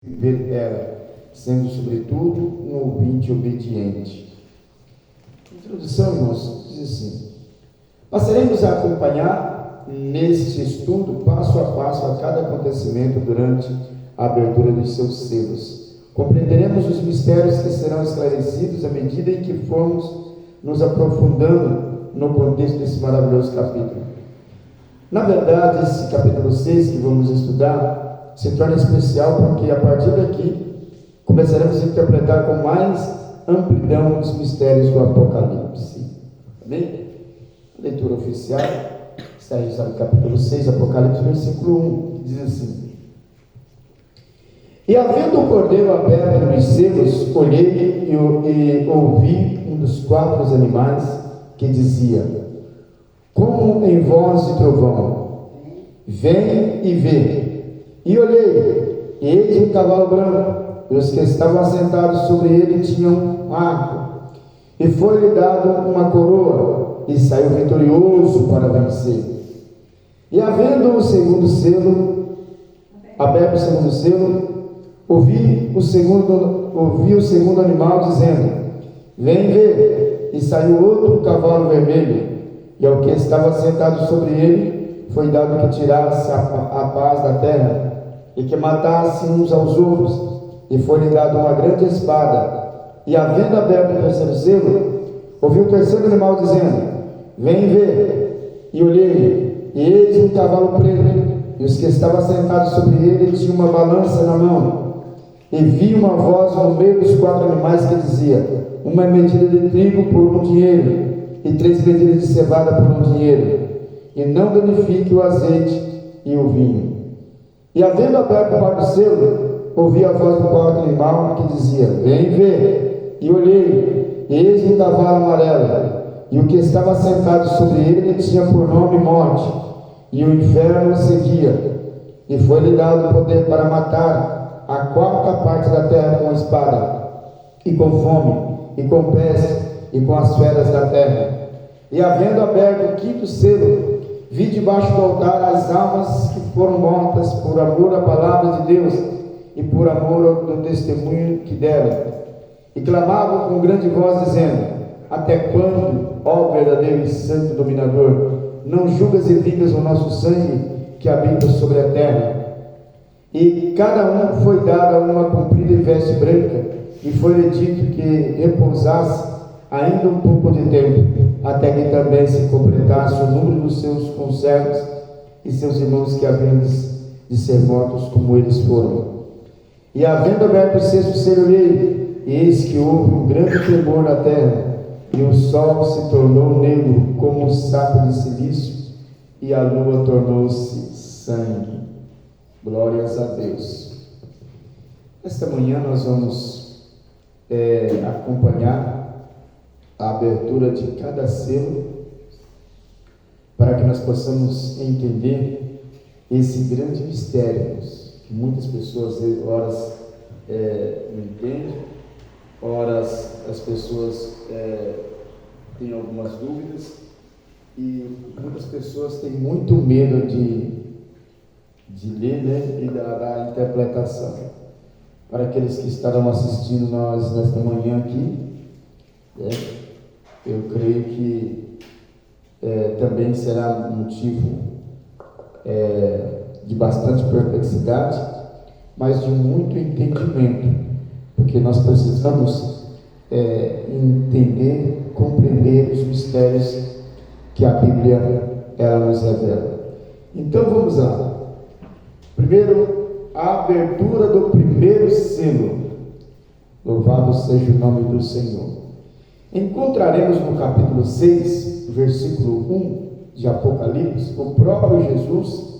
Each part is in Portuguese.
viver ela, sendo sobretudo um ouvinte obediente. Introdução, irmãos, diz assim: passaremos a acompanhar neste estudo, passo a passo, a cada acontecimento durante a abertura dos seus selos. Compreenderemos os mistérios que serão esclarecidos à medida em que formos nos aprofundando no contexto desse maravilhoso capítulo. Na verdade, esse capítulo 6 que vamos estudar se torna especial porque a partir daqui começaremos a interpretar com mais amplidão os mistérios do Apocalipse. Amém? A leitura oficial está registrada no capítulo 6, Apocalipse, versículo 1, que diz assim: E havendo o cordeiro aberto nos selos, olhei e ouvi um dos quatro animais que dizia, como em voz de trovão, vem e vê. E olhei, e eis um cavalo branco, e os que estavam assentados sobre ele tinham um arco, e foi-lhe dado uma coroa, e saiu vitorioso para vencer. E havendo o segundo selo, aberto o segundo selo, ouvi o segundo animal dizendo, vem ver. E saiu outro cavalo vermelho, e ao que estava sentado sobre ele foi dado que tirasse a paz da terra, e que matasse uns aos outros, e foi-lhe dado uma grande espada. E havendo aberto o terceiro selo, ouvi o terceiro animal dizendo, vem ver. E olhei, e eis um cavalo preto, e os que estavam sentados sobre ele tinham uma balança na mão. E vi uma voz no meio dos quatro animais que dizia, uma medida de trigo por um dinheiro, e 3 medidas de cevada por um dinheiro, e não danifique o azeite e o vinho. E havendo aberto o quarto selo, ouvi a voz do quarto animal que dizia, vem ver. E olhei, e eis um cavalo amarelo, e o que estava sentado sobre ele tinha por nome Morte, e o inferno o seguia, e foi-lhe dado poder para matar a quarta parte da terra com espada, e com fome, e com peste, e com as feras da terra. E havendo aberto o quinto selo, vi debaixo do altar as almas que foram mortas por amor à palavra de Deus e por amor do testemunho que deram, e clamavam com grande voz dizendo, até quando, ó verdadeiro e santo dominador, não julgas e vingas o nosso sangue que habita sobre a terra? E cada um foi dada uma comprida veste branca, e foi-lhe dito que repousasse ainda um pouco de tempo, até que também se completasse o número dos seus conservos e seus irmãos que haviam de ser mortos como eles foram. E havendo aberto o sexto selo, olhei, e eis que houve um grande tremor na terra, e o sol se tornou negro como um saco de silício, e a lua tornou-se sangue. Glórias a Deus. Esta manhã nós vamos acompanhar a abertura de cada selo, para que nós possamos entender esse grande mistério, que muitas pessoas, horas, não entendem, horas as pessoas têm algumas dúvidas, e muitas pessoas têm muito medo de ler, né, e da interpretação. Para aqueles que estarão assistindo nós nesta manhã aqui, eu creio que também será motivo de bastante perplexidade, mas de muito entendimento, porque nós precisamos entender, compreender os mistérios que a Bíblia ela nos revela. Então vamos lá. Primeiro, a abertura do primeiro selo. Louvado seja o nome do Senhor. Encontraremos no capítulo 6, versículo 1 de Apocalipse, o próprio Jesus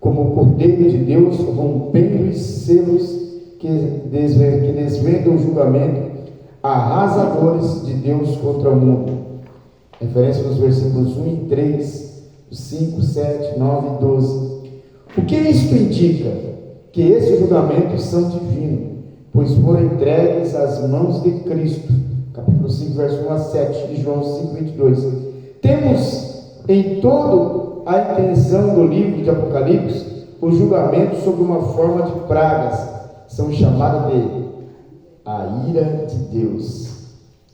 como o Cordeiro de Deus, rompendo os selos que desvendam o julgamento arrasadores de Deus contra o mundo. Referência nos versículos 1 e 3, 5, 7, 9 e 12. O que isto indica? Que esses julgamentos são divinos, pois foram entregues às mãos de Cristo. Capítulo 5, verso 1 a 7 de João 5, 22. Temos em toda a intenção do livro de Apocalipse o julgamento sob uma forma de pragas, são chamadas de a ira de Deus.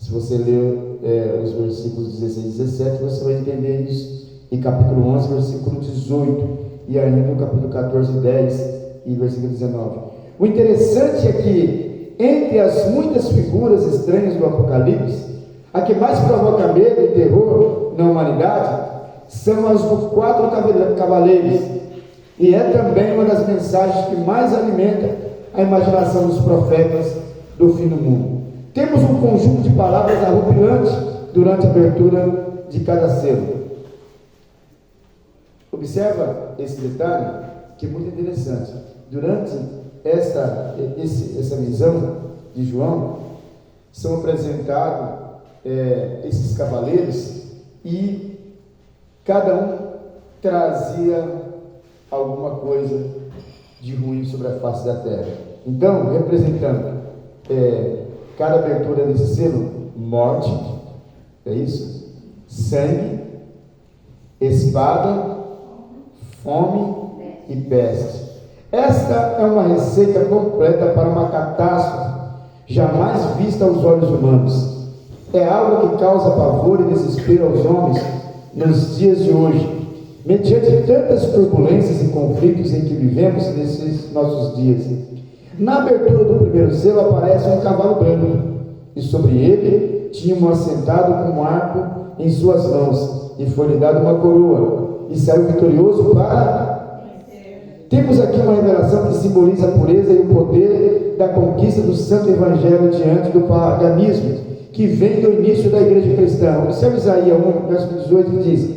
Se você ler os versículos 16 e 17, você vai entender isso em capítulo 11, versículo 18, e ainda no capítulo 14, 10 e versículo 19. O interessante é que, entre as muitas figuras estranhas do Apocalipse, a que mais provoca medo e terror na humanidade são as dos 4 cavaleiros, e é também uma das mensagens que mais alimenta a imaginação dos profetas do fim do mundo. Temos um conjunto de palavras arrepiantes durante a abertura de cada selo. Observa esse detalhe, que é muito interessante. Durante essa visão de João, são apresentados esses cavaleiros, e cada um trazia alguma coisa de ruim sobre a face da terra. Então, representando cada abertura desse selo: morte, é isso? Sangue, espada, fome e peste. Esta é uma receita completa para uma catástrofe jamais vista aos olhos humanos. É algo que causa pavor e desespero aos homens nos dias de hoje, mediante tantas turbulências e conflitos em que vivemos nesses nossos dias. Na abertura do primeiro selo aparece um cavalo branco, e sobre ele tinha um assentado com um arco em suas mãos, e foi-lhe dada uma coroa, e saiu vitorioso para... Temos aqui uma revelação que simboliza a pureza e o poder da conquista do santo evangelho diante do paganismo, que vem do início da igreja cristã. Observe Isaías 1, verso 18, que diz: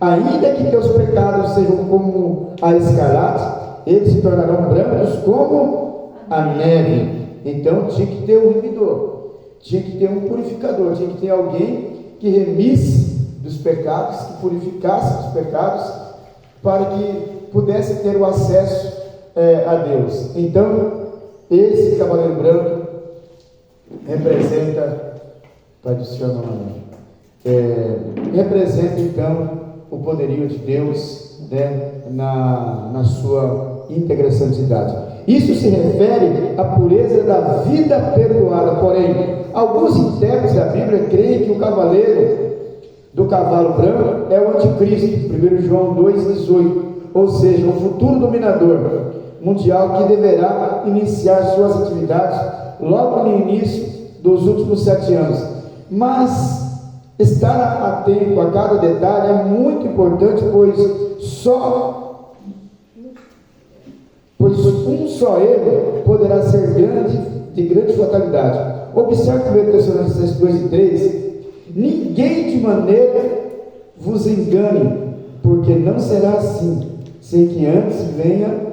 ainda que teus pecados sejam como a escarlate, eles se tornarão brancos como a neve. Então tinha que ter um remidor, tinha que ter um purificador, tinha que ter alguém que remisse dos pecados, que purificasse dos pecados, para que pudesse ter o acesso a Deus. Então, esse cavaleiro branco representa, Pai do Senhor, representa então o poderio de Deus, né, na sua íntegra santidade. Isso se refere à pureza da vida perdoada. Porém, alguns intérpretes da Bíblia creem que o cavaleiro do cavalo branco é o anticristo, 1 João 2,18, ou seja, um futuro dominador mundial que deverá iniciar suas atividades logo no início dos últimos 7 anos. Mas estar atento a cada detalhe é muito importante, pois um só erro poderá ser de grande fatalidade. Observe 1 Tessalonicenses 2 e 3: ninguém de maneira vos engane, porque não será assim, sem que antes venha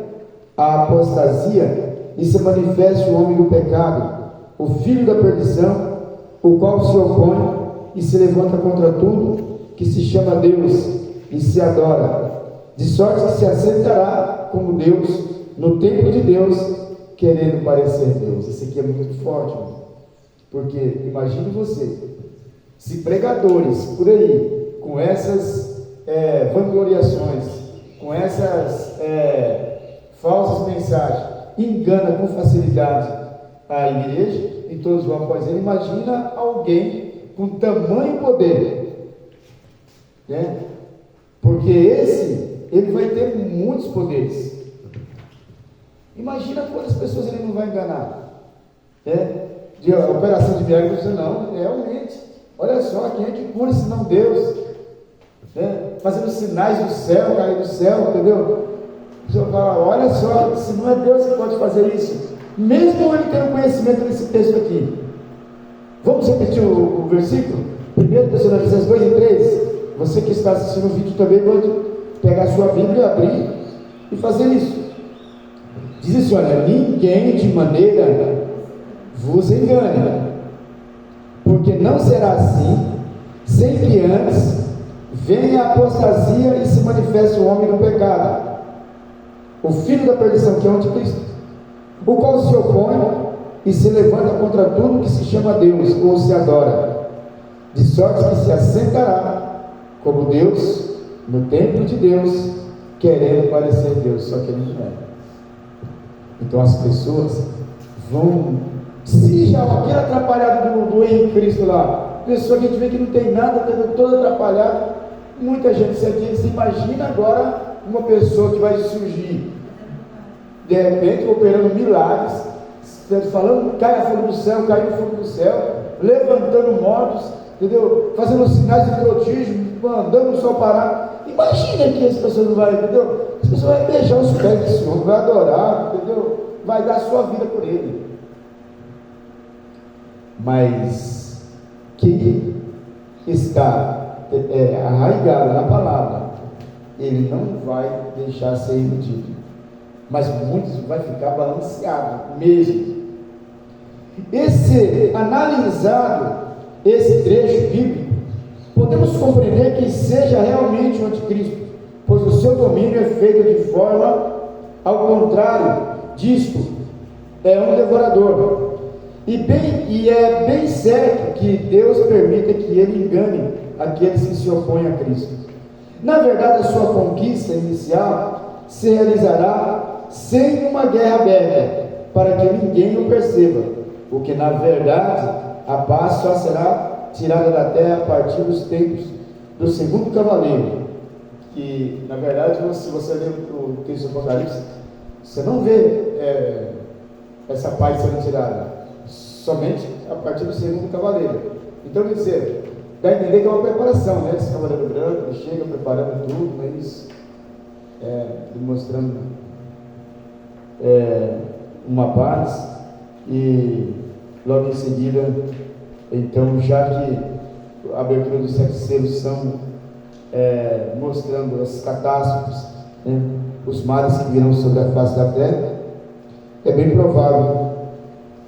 a apostasia e se manifeste o homem do pecado, o filho da perdição, o qual se opõe e se levanta contra tudo que se chama Deus e se adora, de sorte que se assentará como Deus no templo de Deus, querendo parecer Deus. Esse aqui é muito forte, mano. Porque imagine você, se pregadores por aí, com essas vangloriações, com essas falsas mensagens, engana com facilidade a igreja, e todos vão após ele. Imagina alguém com tamanho poder, né? Porque ele vai ter muitos poderes. Imagina quantas pessoas ele não vai enganar, né? De operação de viagem, você não, realmente, olha só, quem é que cura se não Deus, né? Fazendo sinais do céu, cair do céu, entendeu? A pessoa fala, olha só, se não é Deus que pode fazer isso, mesmo ele tendo conhecimento desse texto aqui. Vamos repetir o versículo? 1 Tessalonicenses 2 e 3. Você que está assistindo o vídeo também pode pegar a sua Bíblia, abrir e fazer isso. Diz assim, olha: ninguém de maneira vos engane, porque não será assim, sem que antes venha a apostasia e se manifeste o homem no pecado, o filho da perdição, que é o anticristo, o qual se opõe e se levanta contra tudo que se chama Deus ou se adora, de sorte que se assentará como Deus no templo de Deus, querendo parecer Deus, só que ele não é. Então as pessoas Se já aquele atrapalhado do Henrique Cristo lá, pessoa que a gente vê que não tem nada, está todo atrapalhado, muita gente se imagina agora uma pessoa que vai surgir, de repente, operando milagres, falando, cai a fogo do céu, caindo fogo do céu, levantando mortos, entendeu? Fazendo sinais de prodígio, mandando o sol parar. Imagina que essa pessoa não vai, entendeu? Essa pessoa vai beijar os pés desse homem, vai adorar, entendeu? Vai dar a sua vida por ele. Mas quem está arraigado na palavra, ele não vai deixar ser iludido, mas muitos vai ficar balanceado mesmo. Analisado esse trecho bíblico, podemos compreender que seja realmente o anticristo, pois o seu domínio é feito de forma ao contrário disto, é um devorador. E é bem certo que Deus permita que ele engane aqueles que se opõem a Cristo. Na verdade, a sua conquista inicial se realizará sem uma guerra aberta, para que ninguém o perceba, porque na verdade a paz só será tirada da terra a partir dos tempos do segundo cavaleiro. Que na verdade, se você ler o texto do Apocalipse, você não vê essa paz sendo tirada somente a partir do segundo cavaleiro. Então, quer dizer, dá a entender que é uma preparação, né? Esse cavaleiro branco, ele chega preparando tudo, mas demonstrando uma paz, e logo em seguida, então, já que a abertura dos 7 selos são mostrando as catástrofes, né? Os males que virão sobre a face da terra, é bem provável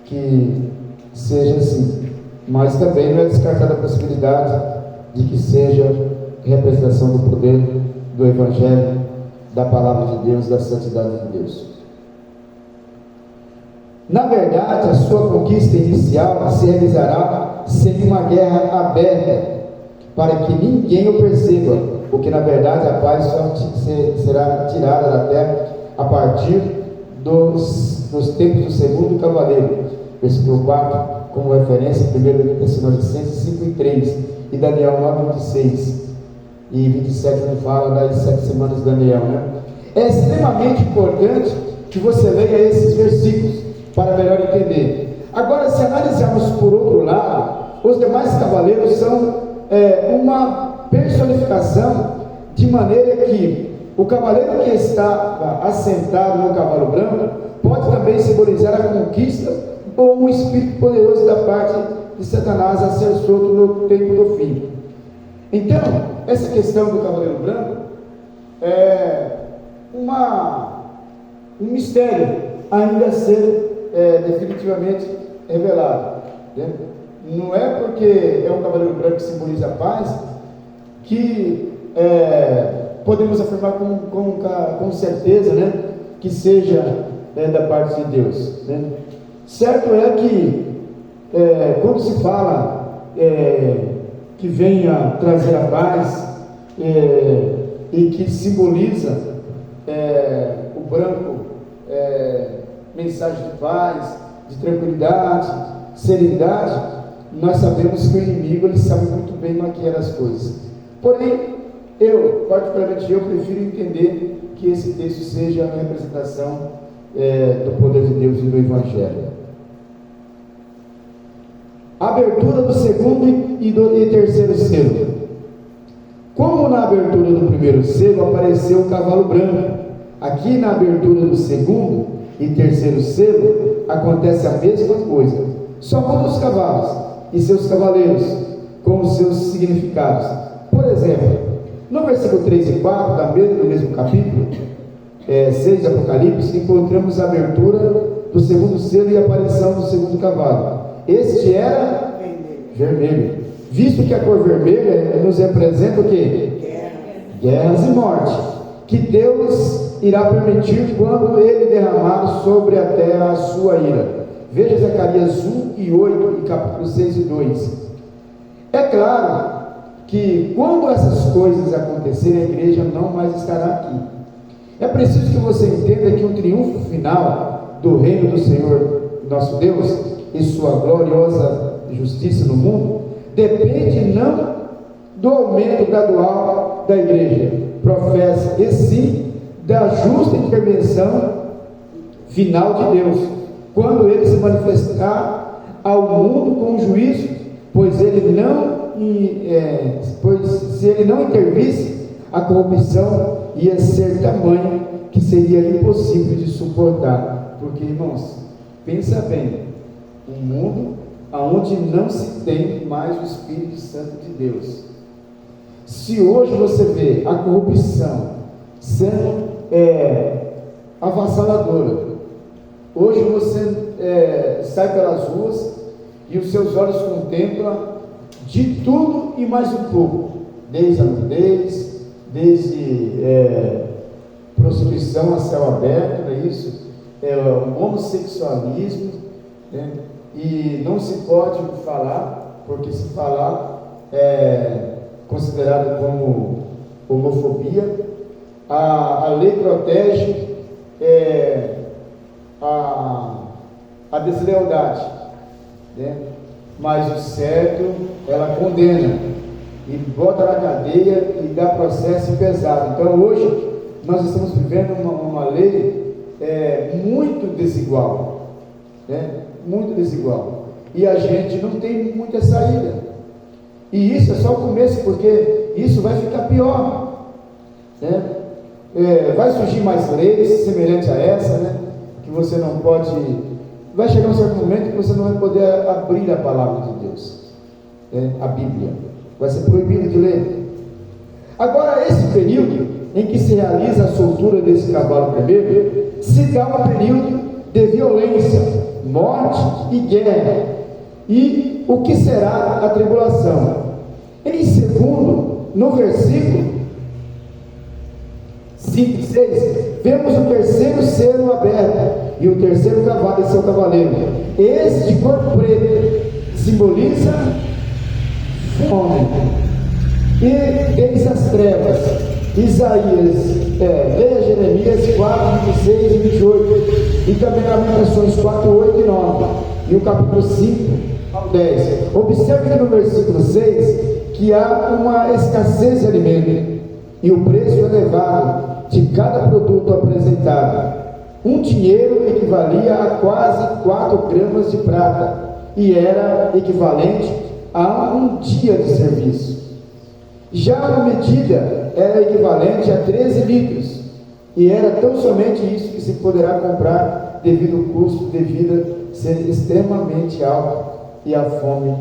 que seja assim, mas também não é descartada a possibilidade de que seja representação do poder do Evangelho, da Palavra de Deus, da santidade de Deus. Na verdade, a sua conquista inicial se realizará sem uma guerra aberta, para que ninguém o perceba, porque na verdade a paz só será tirada da terra a partir dos tempos do segundo cavaleiro. Versículo 4, como referência, 1 Tessalonicenses 5 e 3, e Daniel 9, 26 e 27, onde fala das 7 semanas de Daniel, né? É extremamente importante que você leia esses versículos para melhor entender. Agora, se analisarmos por outro lado, os demais cavaleiros são uma personificação, de maneira que o cavaleiro que está assentado no cavalo branco pode também simbolizar a conquista ou um espírito poderoso da parte de Satanás a ser solto no tempo do fim. Então, essa questão do cavaleiro branco é um mistério ainda a ser definitivamente revelado, né? Não é porque é um cavaleiro branco que simboliza a paz que podemos afirmar com certeza, né, que seja da parte de Deus, né? Certo é que quando se fala que venha trazer a paz e que simboliza o branco, mensagem de paz, de tranquilidade, serenidade, nós sabemos que o inimigo ele sabe muito bem maquiar as coisas. Porém, particularmente eu prefiro entender que esse texto seja a representação do poder de Deus e do Evangelho. Abertura do segundo e terceiro selo. Como na abertura do primeiro selo apareceu o cavalo branco, aqui na abertura do segundo e terceiro selo acontece a mesma coisa, só muda os cavalos e seus cavaleiros com os seus significados. Por exemplo, no versículo 3 e 4 do mesmo capítulo 6 de Apocalipse, encontramos a abertura do segundo selo e a aparição do segundo cavalo. Este era vermelho, visto que a cor vermelha nos representa o quê? Guerras e morte, que Deus irá permitir quando ele derramar sobre a terra a sua ira. Veja Zacarias 1 e 8 e capítulo 6 e 2. É claro que quando essas coisas acontecerem, a igreja não mais estará aqui. É preciso que você entenda que o triunfo final do reino do Senhor nosso Deus e sua gloriosa justiça no mundo, depende não do aumento gradual da igreja, professa, e sim da justa intervenção final de Deus, quando ele se manifestar ao mundo com juízo, pois se ele não intervisse, a corrupção ia ser tamanha que seria impossível de suportar. Porque, irmãos, pensa bem, um mundo onde não se tem mais o Espírito Santo de Deus. Se hoje você vê a corrupção sendo avassaladora, hoje você sai pelas ruas e os seus olhos contemplam de tudo e mais um pouco, desde a nudez, desde prostituição a céu aberto, não é isso? O homossexualismo, né? E não se pode falar, porque se falar é considerado como homofobia. A lei protege a deslealdade, né? Mas o certo ela condena e bota na cadeia e dá processo pesado. Então hoje nós estamos vivendo uma lei muito desigual, né? Muito desigual, e a gente não tem muita saída, e isso é só o começo, porque isso vai ficar pior, né? Vai surgir mais leis semelhantes a essa, né? Que você não pode, vai chegar um certo momento que você não vai poder abrir a palavra de Deus, né? A Bíblia vai ser proibido de ler. Agora, esse período em que se realiza a soltura desse cavalo primeiro, se dá um período de violência, morte e guerra. E o que será a tribulação? Em segundo, no versículo 5 e 6, vemos o terceiro selo aberto e o terceiro cavalo e seu cavaleiro. Esse de cor preta simboliza fome e eis as trevas. Isaías, leia Jeremias 4, 26 e 28, e também Lamentações 4, 8 e 9, e o capítulo 5 ao 10. Observe que no versículo 6, que há uma escassez de alimento, e o preço elevado de cada produto apresentado. Um dinheiro equivalia a quase 4 gramas de prata, e era equivalente a um dia de serviço. Já uma medida era equivalente a 13 litros, e era tão somente isso que se poderá comprar, devido ao custo de vida ser extremamente alto e a fome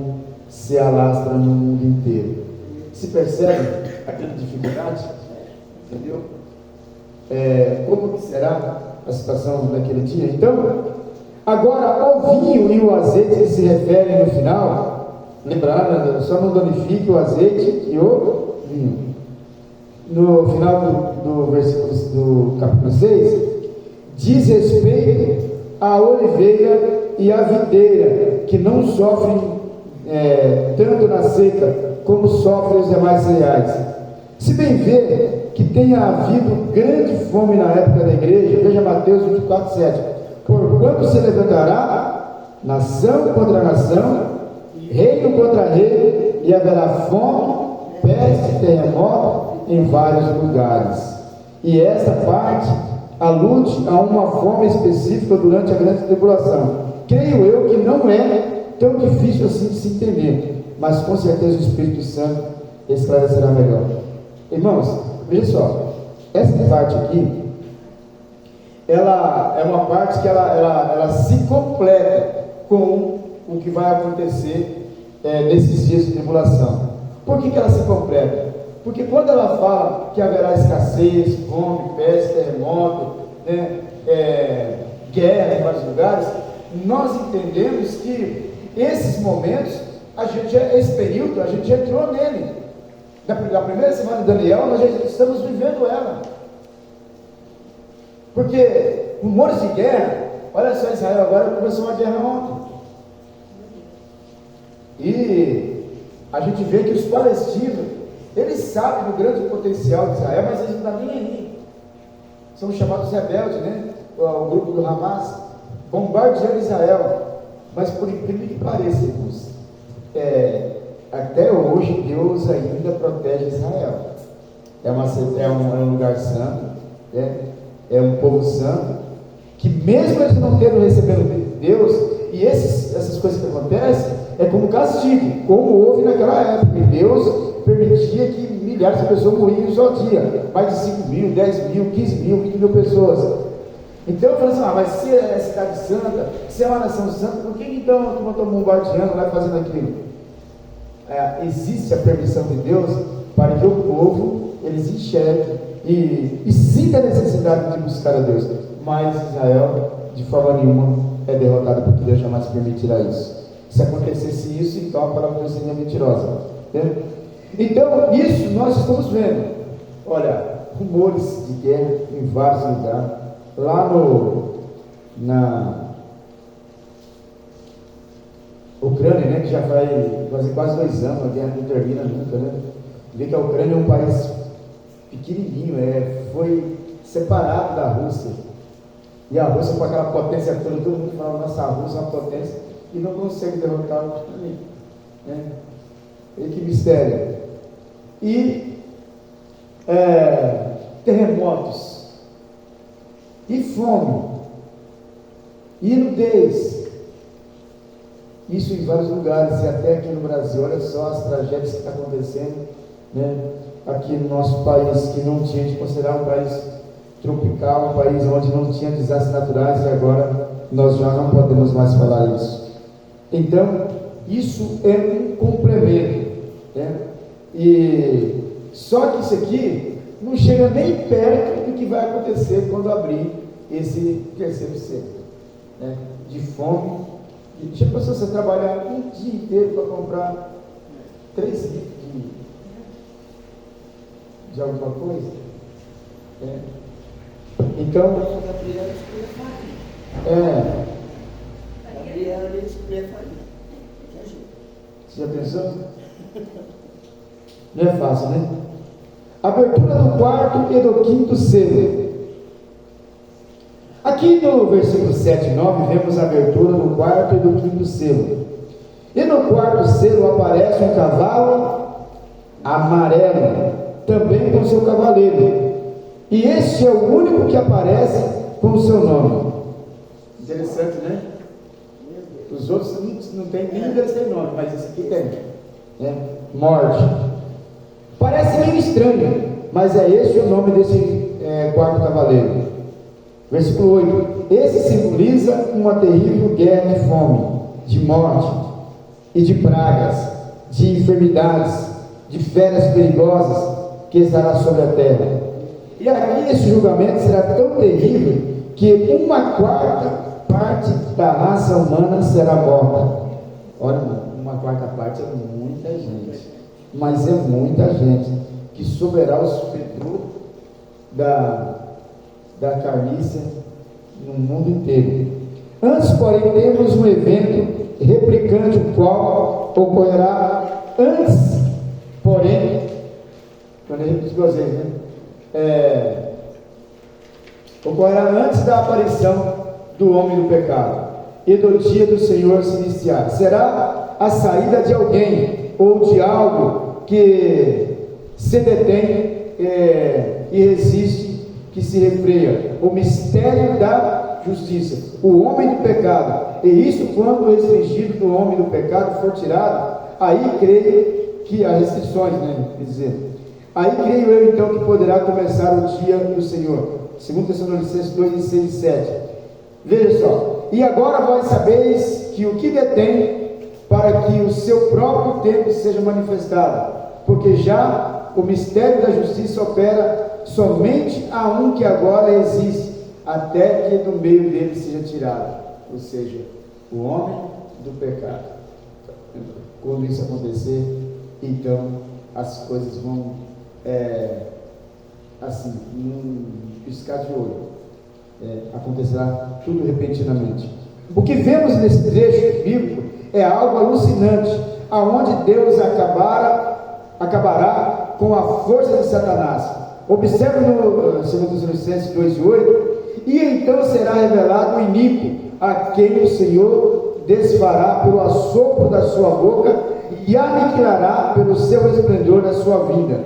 se alastra no mundo inteiro. Se percebe a grande dificuldade? Entendeu? Como que será a situação naquele dia? Então, agora o vinho e o azeite que se referem no final, lembrar, só não danifique o azeite e o vinho. No final do versículo do capítulo 6, diz respeito à oliveira e à videira, que não sofrem tanto na seca como sofrem os demais cereais. Se bem vê que tenha havido grande fome na época da igreja, veja Mateus 24, 7. Porquanto se levantará nação contra nação, reino contra reino, e haverá fome, peste, terremoto em vários lugares. E esta parte alude a uma fome específica durante a grande tribulação. Creio eu que não é tão difícil assim de se entender, mas com certeza o Espírito Santo esclarecerá melhor. Irmãos, veja só, essa parte aqui, ela é uma parte que ela se completa com o que vai acontecer nesses dias de tribulação. Por que ela se completa? Porque quando ela fala que haverá escassez, fome, peste, terremoto, né, guerra em vários lugares, nós entendemos que esses momentos, esse período, a gente já entrou nele. Na primeira semana de Daniel, nós já estamos vivendo ela. Porque rumores de guerra, olha só, Israel agora começou uma guerra ontem. E a gente vê que os palestinos, eles sabem do grande potencial de Israel, mas eles não estão nem aí. São chamados rebeldes, né? O grupo do Hamas, bombardeando Israel. Mas por incrível que pareça, irmãos, até hoje Deus ainda protege Israel. É um lugar santo, é um povo santo, que mesmo eles não tendo recebido Deus, e essas coisas que acontecem, é como castigo, como houve naquela época, e Deus permitia que milhares de pessoas morriam só dia, mais de 5 mil, 10 mil, 15 mil, 20 mil pessoas. Então eu falei assim, mas se é cidade santa, se é uma nação santa, por que então não estão bombardeando lá e fazendo aquilo? Existe a permissão de Deus para que o povo, eles enxerguem e sinta a necessidade de buscar a Deus, mas Israel de forma nenhuma é derrotado, porque Deus jamais permitirá isso. Se acontecesse isso, então a palavra de Deus seria mentirosa, entende? Então isso nós estamos vendo, olha, rumores de guerra em vários lugares, lá na Ucrânia, né, que já vai fazer quase 2 anos, a guerra não termina nunca, né? Vê que a Ucrânia é um país pequenininho, foi separado da Rússia, e a Rússia com aquela potência toda, todo mundo fala, nossa, a Rússia é uma potência, e não consegue derrotar a Ucrânia, né? E que mistério. E terremotos, e fome, e nudez, isso em vários lugares, e até aqui no Brasil. Olha só as tragédias que estão acontecendo, né? Aqui no nosso país, que não tinha, de considerar um país tropical, um país onde não tinha desastres naturais, e agora nós já não podemos mais falar isso. Então, isso é um complemento, né? E só que isso aqui não chega nem perto do que vai acontecer quando abrir esse terceiro ciclo, né? De fome. E já pensou você trabalhar um dia inteiro para comprar 3 litros de alguma coisa? Então, Gabriela escolheu farinha. Você já pensou? Não é fácil, né? Abertura do 4º e do 5º selo. Aqui no versículo 7 e 9 vemos a abertura do 4º e do 5º selo. E no 4º selo aparece um cavalo amarelo, também com seu cavaleiro. E este é o único que aparece com o seu nome. Interessante, né? Os outros não tem nenhum desse nome, mas esse aqui tem, né? Morte. Parece meio estranho, mas é esse o nome desse 4º cavaleiro. Versículo 8: esse simboliza uma terrível guerra de fome, de morte e de pragas, de enfermidades, de feras perigosas que estará sobre a terra. E aqui esse julgamento será tão terrível que 1/4 parte da raça humana será morta. Olha, 1/4 parte é muita gente, mas é muita gente que sofrerá o sofrimento da carnícia no mundo inteiro. Antes, porém, temos um evento replicante, o qual ocorrerá antes, porém, quando a gente diz vocês, né? Ocorrerá antes da aparição do homem do pecado e do dia do Senhor se iniciar. Será a saída de alguém ou de algo que se detém e resiste, que se refreia, o mistério da justiça, o homem do pecado. E isso, quando o restringido do homem do pecado for tirado, aí creio que há restrições, né? Quer dizer, aí creio eu então que poderá começar o dia do Senhor. 2 Tessalonicenses 2, 6 e 7. Veja só: e agora vós sabeis que o que detém, para que o seu próprio tempo seja manifestado, porque já o mistério da justiça opera somente a um que agora existe, até que do meio dele seja tirado, ou seja, o homem do pecado. Quando isso acontecer, então as coisas vão assim, num piscar de olho, acontecerá tudo repentinamente. O que vemos nesse trecho bíblico é algo alucinante, aonde Deus acabará com a força de Satanás. Observe no 2 Tessalonicenses 2:8: e então será revelado o iníquo, a quem o Senhor desfará pelo assopro da sua boca e aniquilará pelo seu esplendor da sua vinda.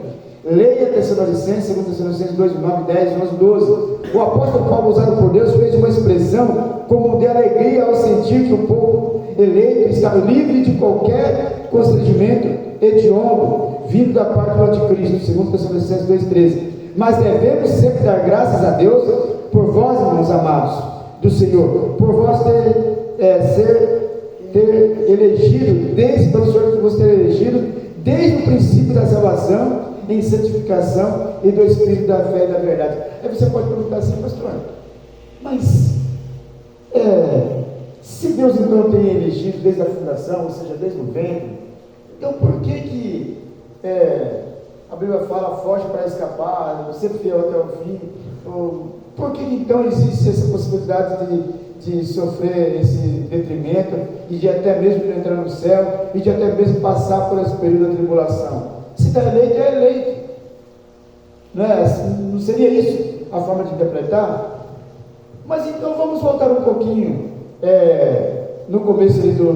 Leia Tessalonicenses, 2 Tessalonicenses 2, 9, 10, 11, 12. O apóstolo Paulo, usado por Deus, fez uma expressão como de alegria ao sentir que o povo eleito estava livre de qualquer constrangimento hediondo, vindo da parte do anticristo, 2 Tessalonicenses 2, 13. Mas devemos sempre dar graças a Deus por vós, irmãos amados do Senhor, por vós ter elegido, pelo Senhor que vos ter elegido, desde o princípio da salvação, em santificação e do Espírito da fé e da verdade. Aí você pode perguntar assim, pastor, mas se Deus então tem elegido desde a fundação, ou seja, desde o ventre, então por que a Bíblia fala, foge para escapar, ser fiel até o fim? Por que então existe essa possibilidade de sofrer esse detrimento, e de até mesmo entrar no céu, e de até mesmo passar por esse período da tribulação? Se está eleito, é eleito. Não seria isso a forma de interpretar? Mas então vamos voltar um pouquinho no começo ali do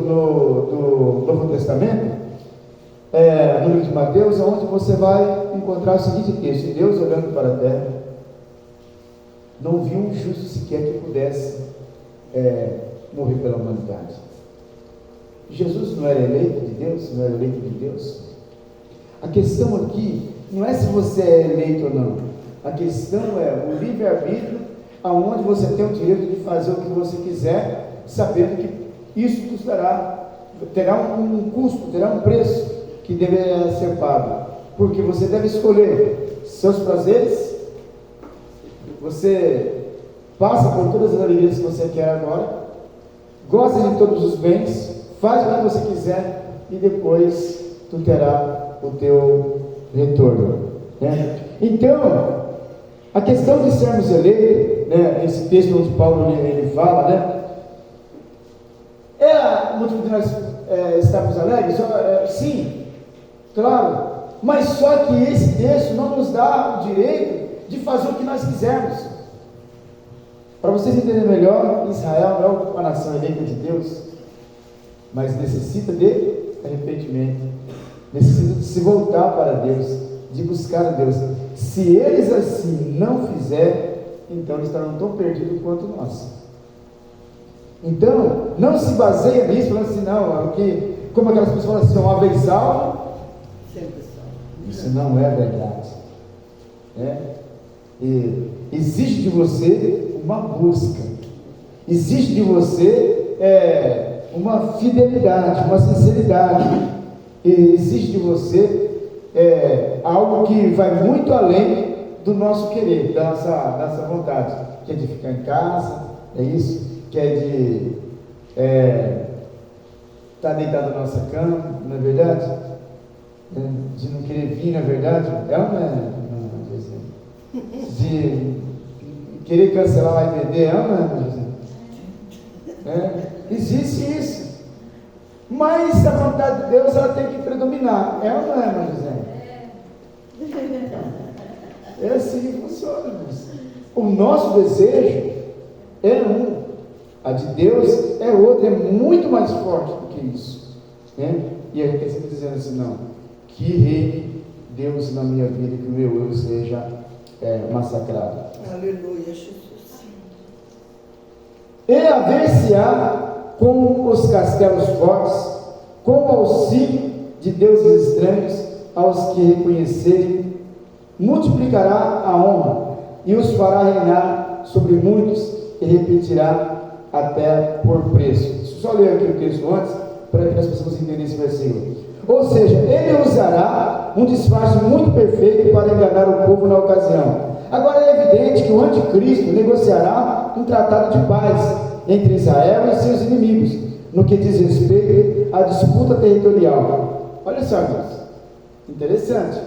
Novo Testamento, no livro de Mateus, onde você vai encontrar o seguinte texto: Deus, olhando para a terra, não viu um justo sequer que pudesse morrer pela humanidade. Jesus não era eleito de Deus? Não era eleito de Deus? A questão aqui não é se você é eleito ou não. A questão é o livre-arbítrio, aonde você tem o direito de fazer o que você quiser, sabendo que isso terá um custo, terá um preço que deverá ser pago. Porque você deve escolher seus prazeres, você passa por todas as alegrias que você quer agora, gosta de todos os bens, faz o que você quiser e depois tu terá o teu retorno, né? Então, a questão de sermos eleitos, né, esse texto onde Paulo ele fala, né, é o motivo de nós estarmos alegres? Sim, claro, mas só que esse texto não nos dá o direito de fazer o que nós quisermos. Para vocês entenderem melhor, Israel não é uma nação eleita de Deus, mas necessita de arrependimento, necessita de se voltar para Deus, de buscar a Deus. Se eles assim não fizerem, então eles estarão tão perdidos quanto nós. Então, não se baseia nisso, falando assim, não, como aquelas pessoas falam assim, uma vez salvo, sempre salvo. Isso não é verdade. E exige de você uma busca, exige de você uma fidelidade, uma sinceridade, exige de você algo que vai muito além do nosso querer, da nossa vontade, que é de ficar em casa, é isso, que é de estar deitado na nossa cama, não é verdade? De não querer vir, na verdade, de querer cancelar o IBD, existe isso, mas a vontade de Deus ela tem que predominar, ou não é, Maria José? É assim que funciona, mas o nosso desejo é um, a de Deus é outro, é muito mais forte do que isso, e a gente está sempre dizendo assim, não, que reine Deus na minha vida, que o meu eu seja massacrado. Aleluia, Jesus. E haver-se-á com os castelos fortes, com o auxílio de deuses estranhos, aos que reconhecerem, multiplicará a honra, e os fará reinar sobre muitos, e repetirá até por preço. Deixa eu só ler aqui o texto antes, para que as pessoas entenderem esse versículo. Ou seja, ele usará um disfarce muito perfeito para enganar o povo na ocasião. Agora é evidente que o anticristo negociará um tratado de paz entre Israel e seus inimigos, no que diz respeito à disputa territorial. Olha só, irmãos, interessante,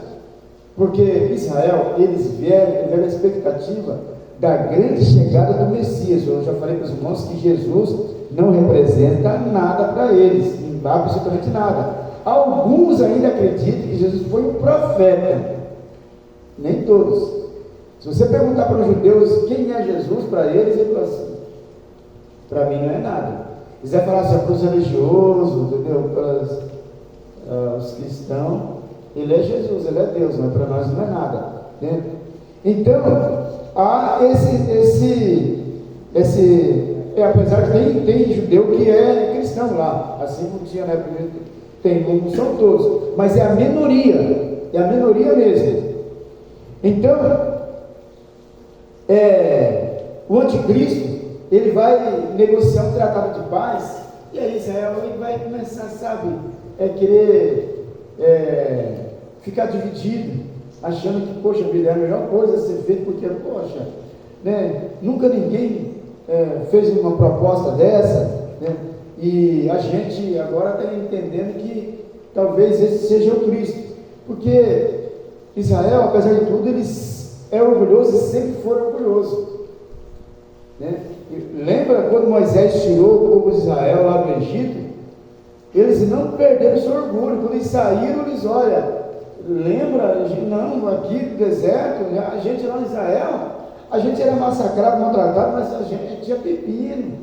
porque Israel, eles tiveram a expectativa da grande chegada do Messias. Eu já falei para os irmãos que Jesus não representa nada para eles, absolutamente nada. Alguns ainda acreditam que Jesus foi um profeta, nem todos. Se você perguntar para os judeus quem é Jesus, para eles, ele fala assim, para mim não é nada. quiser falar assim, para os religiosos, entendeu? Para os cristãos, ele é Jesus, ele é Deus, mas para nós não é nada, né? Então, há apesar que tem judeu que é cristão lá, assim como tinha na época, tem, não são todos, mas é a minoria mesmo. Então, o anticristo, ele vai negociar um tratado de paz, e aí Israel ele vai começar, sabe, querer ficar dividido, achando que, poxa vida, é a melhor coisa a ser feita, porque, poxa, né, nunca ninguém fez uma proposta dessa, né, e a gente agora está entendendo que talvez esse seja o Cristo, porque Israel, apesar de tudo, ele é orgulhoso e sempre foi orgulhoso, né? Lembra quando Moisés tirou o povo de Israel lá do Egito? Eles não perderam seu orgulho. Quando eles saíram, eles, olha, lembra, não, aqui do deserto, a gente lá em Israel, a gente era massacrado, maltratado, mas a gente tinha pepino,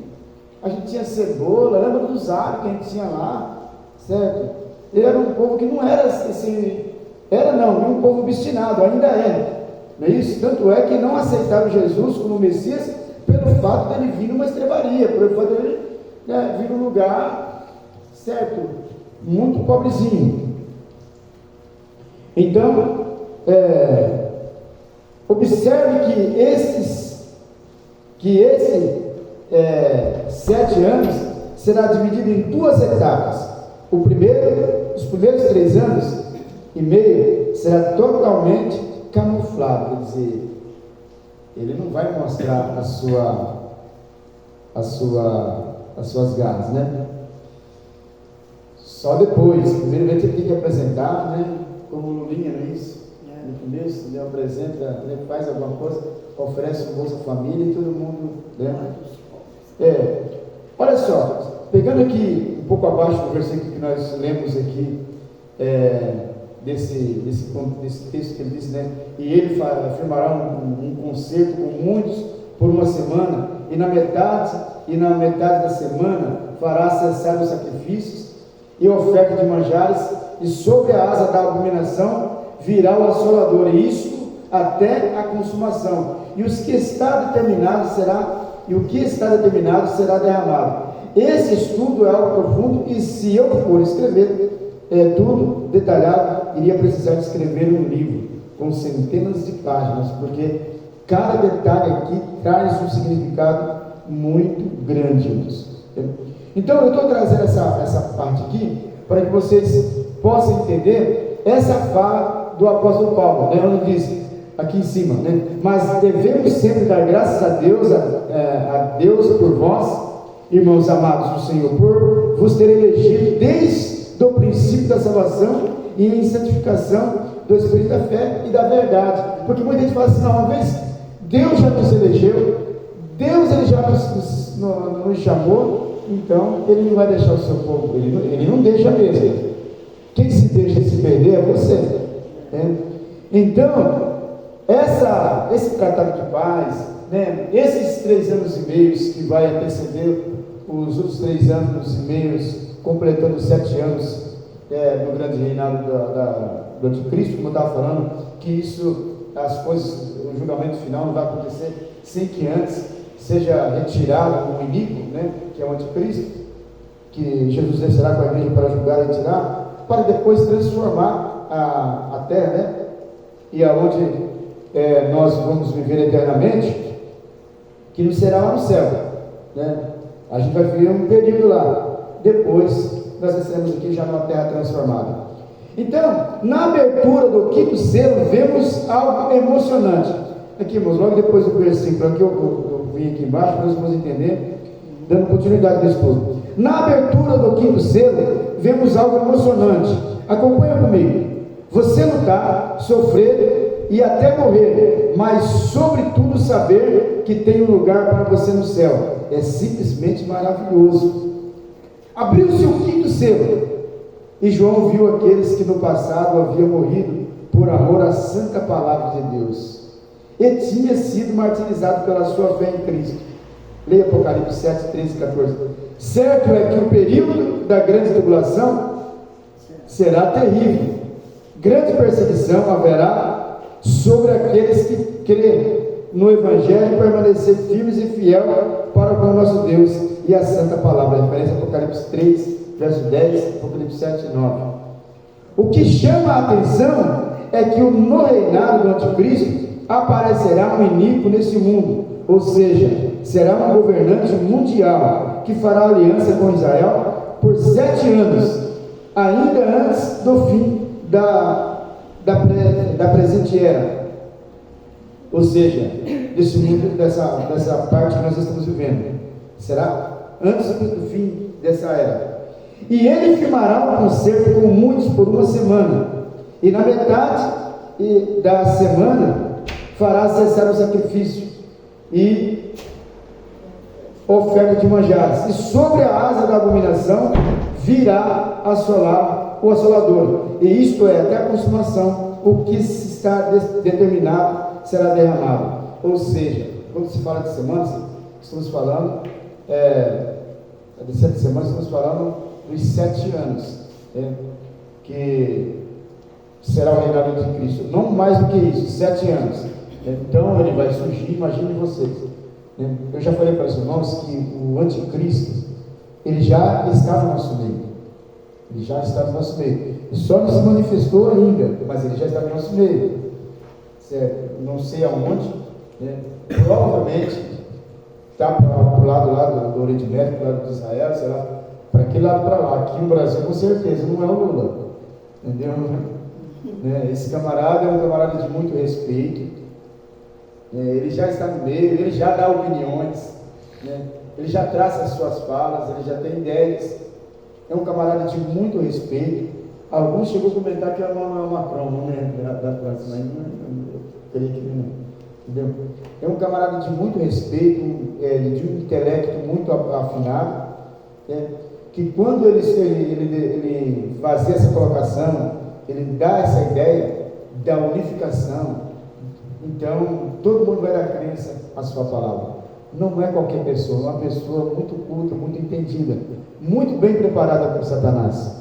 a gente tinha cebola, lembra dos árabes que a gente tinha lá, certo? Ele era um povo que não era assim, um povo obstinado, ainda é, não é isso? Tanto é que não aceitaram Jesus como Messias, pelo fato dele vir numa estrebaria, pelo fato dele vir num lugar, certo, muito pobrezinho. Então, observe que esse 7 anos será dividido em 2 etapas. Os primeiros 3 anos e meio será totalmente camuflado, quer dizer, ele não vai mostrar as suas garras, né? Só depois, primeiramente ele tem que apresentar, né? Como o Lulinha, não é isso? No começo, ele apresenta, ele faz alguma coisa, oferece um Bolsa Família e todo mundo, né? Olha só, pegando aqui um pouco abaixo do versículo que nós lemos aqui, desse texto que ele diz, né? E ele firmará um concerto com muitos por uma semana, e na metade da semana fará cessar os sacrifícios e oferta de manjares, e sobre a asa da abominação virá o assolador, e isso até a consumação, e o que está determinado será derramado. Esse estudo é algo profundo, e se eu for escrever tudo detalhado, iria precisar de escrever um livro com centenas de páginas, porque cada detalhe aqui traz um significado muito grande. Então eu estou trazendo essa parte aqui para que vocês possam entender essa fala do apóstolo Paulo, né? Onde diz aqui em cima, né? Mas devemos sempre dar graças a Deus por vós, irmãos amados do Senhor, por vos ter elegido desde o princípio da salvação e em santificação do Espírito da fé e da verdade. Porque muita gente fala assim, não, uma vez Deus já nos elegeu, Deus ele já nos chamou, então ele não vai deixar o seu povo, ele não deixa mesmo. Quem se deixa se perder é você, né? Então, esse tratado de paz, né, esses 3 anos e meio que vai anteceder os outros 3 anos e meio, completando 7 anos do grande reinado do anticristo, como eu estava falando, que as coisas, o julgamento final não vai acontecer sem que antes seja retirado o iníquo, né, que é o anticristo, que Jesus descerá com a igreja para julgar e retirar, para depois transformar a terra, né, e aonde nós vamos viver eternamente, que não será lá no céu, né? A gente vai viver um período lá, depois nós estaremos aqui já numa terra transformada. Então, na abertura do 5º selo, vemos algo emocionante. Aqui, irmãos, logo depois do versículo, aqui eu vim aqui embaixo, para nós vamos entender, dando continuidade nesse estudo. Na abertura do 5º selo, vemos algo emocionante. Acompanha comigo. Você lutar, sofrer e até morrer, mas sobretudo saber que tem um lugar para você no céu. É simplesmente maravilhoso. Abriu-se o 5º selo, e João viu aqueles que no passado haviam morrido por amor à santa palavra de Deus, e tinha sido martirizado pela sua fé em Cristo. Leia Apocalipse 7, 13 e 14. Certo é que o período da grande tribulação será terrível. Grande perseguição haverá sobre aqueles que creem no Evangelho e permanecer firmes e fiel para com o nosso Deus e a santa palavra. Referência a Apocalipse 3, verso 10, Apocalipse 7 e 9. O que chama a atenção é que no reinado do anticristo aparecerá um iníquo nesse mundo, ou seja, será um governante mundial que fará aliança com Israel por 7 anos, ainda antes do fim da presente era, ou seja, desse mundo, dessa parte que nós estamos vivendo. Será antes do fim dessa era. E ele firmará um concerto com muitos por 1 semana, e na metade da semana fará cessar o sacrifício e oferta de manjares, e sobre a asa da abominação virá assolar o assolador, e isto é, até a consumação, o que se está determinado será derramado. Ou seja, quando se fala de semanas, estamos falando de 7 semanas, estamos falando dos 7 anos, que será o reinado de Cristo, não mais do que isso, 7 anos. Então ele vai surgir, imagine vocês, eu já falei para os irmãos que o anticristo, ele já está no nosso meio, e só não se manifestou ainda, mas ele já está no nosso meio, certo? Não sei aonde, provavelmente está para o lado lá do Oriente Médio, para o lado de Israel, sei lá, para aquele lado para lá. Aqui no Brasil com certeza não é o Lula, entendeu? Esse camarada é um camarada de muito respeito, ele já está no meio, ele já dá opiniões, ele já traça as suas falas, ele já tem ideias, é um camarada de muito respeito. Alguns chegou a comentar que é o Macron, não lembro da França, mas eu creio que não, entendeu? É um camarada de muito respeito, de um intelecto muito afinado, que quando ele fazia essa colocação, ele dá essa ideia da unificação. Então, todo mundo vai dar crença à sua palavra. Não é qualquer pessoa, é uma pessoa muito culta, muito entendida, muito bem preparada por Satanás,